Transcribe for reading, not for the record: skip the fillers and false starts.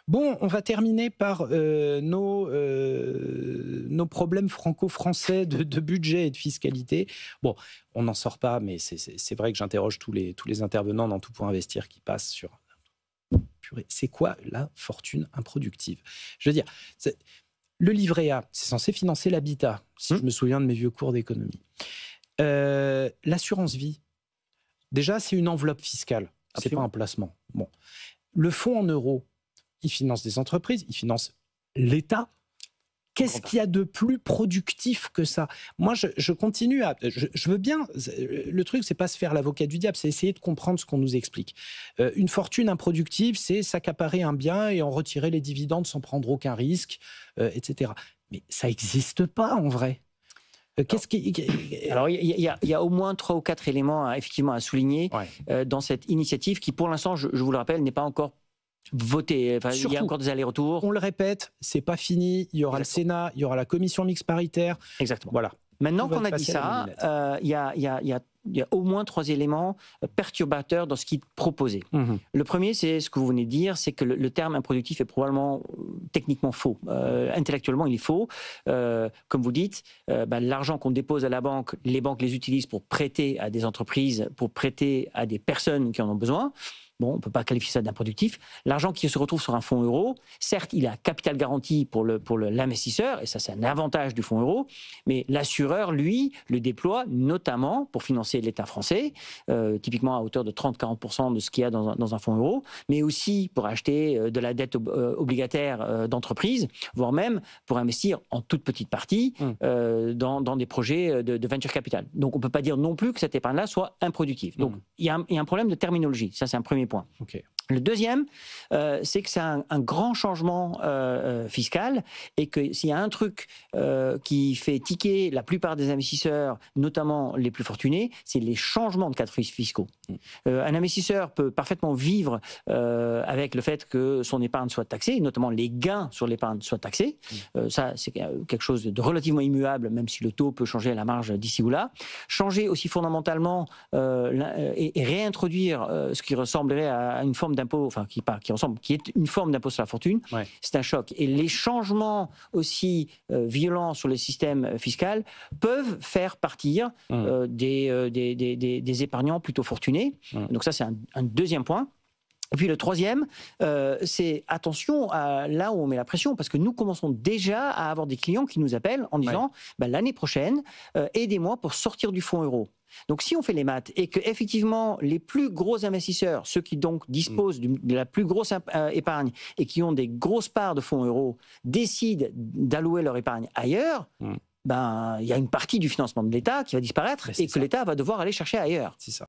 Bon, on va terminer par nos problèmes franco-français de budget et de fiscalité. Bon, on n'en sort pas, mais c'est vrai que j'interroge tous les intervenants dans Tout pour investir qui passent sur... Purée, c'est quoi la fortune improductive? Je veux dire, le livret A, c'est censé financer l'habitat, si je me souviens de mes vieux cours d'économie. L'assurance vie, déjà, c'est une enveloppe fiscale, c'est pas un placement. Bon. Le fonds en euros, il finance des entreprises, il finance l'État. Qu'est-ce qu'il y a de plus productif que ça? Moi, je continue à... Je veux bien... Le truc, c'est pas se faire l'avocat du diable, c'est essayer de comprendre ce qu'on nous explique. Une fortune improductive, c'est s'accaparer un bien et en retirer les dividendes sans prendre aucun risque, etc. Mais ça n'existe pas en vrai. Alors, il y a au moins 3 ou 4 éléments effectivement à souligner dans cette initiative qui, pour l'instant, je vous le rappelle, n'est pas encore votée. Enfin, il y a encore des allers-retours. On le répète, c'est pas fini. Il y aura le Sénat, il y aura la commission mixte paritaire. Exactement. Voilà. Maintenant qu'on a dit ça, il y a au moins 3 éléments perturbateurs dans ce qui est proposé. Le premier, c'est ce que vous venez de dire, c'est que le terme improductif est probablement techniquement faux. Intellectuellement, il est faux. Comme vous dites, l'argent qu'on dépose à la banque, les banques les utilisent pour prêter à des entreprises, pour prêter à des personnes qui en ont besoin. Bon, on ne peut pas qualifier ça d'improductif. L'argent qui se retrouve sur un fonds euro, certes, il a capital garanti pour l'investisseur, et ça, c'est un avantage du fonds euro, mais l'assureur, lui, le déploie notamment pour financer l'État français, typiquement à hauteur de 30-40% de ce qu'il y a dans un fonds euro, mais aussi pour acheter de la dette obligataire d'entreprise, voire même pour investir en toute petite partie dans des projets de venture capital. Donc, on ne peut pas dire non plus que cette épargne-là soit improductive. Donc, il y a un problème de terminologie. Ça, c'est un premier point. Okay. Le deuxième, c'est que c'est un grand changement fiscal et que s'il y a un truc qui fait tiquer la plupart des investisseurs, notamment les plus fortunés, c'est les changements de cadres fiscaux. Un investisseur peut parfaitement vivre avec le fait que son épargne soit taxée, notamment les gains sur l'épargne soient taxés. Ça, c'est quelque chose de relativement immuable, même si le taux peut changer à la marge d'ici ou là. Changer aussi fondamentalement et réintroduire ce qui ressemblerait à une forme d'impôt, enfin qui est une forme d'impôt sur la fortune, c'est un choc. Et les changements aussi violents sur le système fiscal peuvent faire partir des épargnants plutôt fortunés. Donc ça, c'est un deuxième point. Et puis le troisième, c'est attention à là où on met la pression, parce que nous commençons déjà à avoir des clients qui nous appellent en disant l'année prochaine, aidez-moi pour sortir du fonds euro. Donc si on fait les maths et que effectivement les plus gros investisseurs, ceux qui donc disposent de la plus grosse épargne et qui ont des grosses parts de fonds euros, décident d'allouer leur épargne ailleurs, il y a une partie du financement de l'État qui va disparaître et que l'État va devoir aller chercher ailleurs. C'est ça.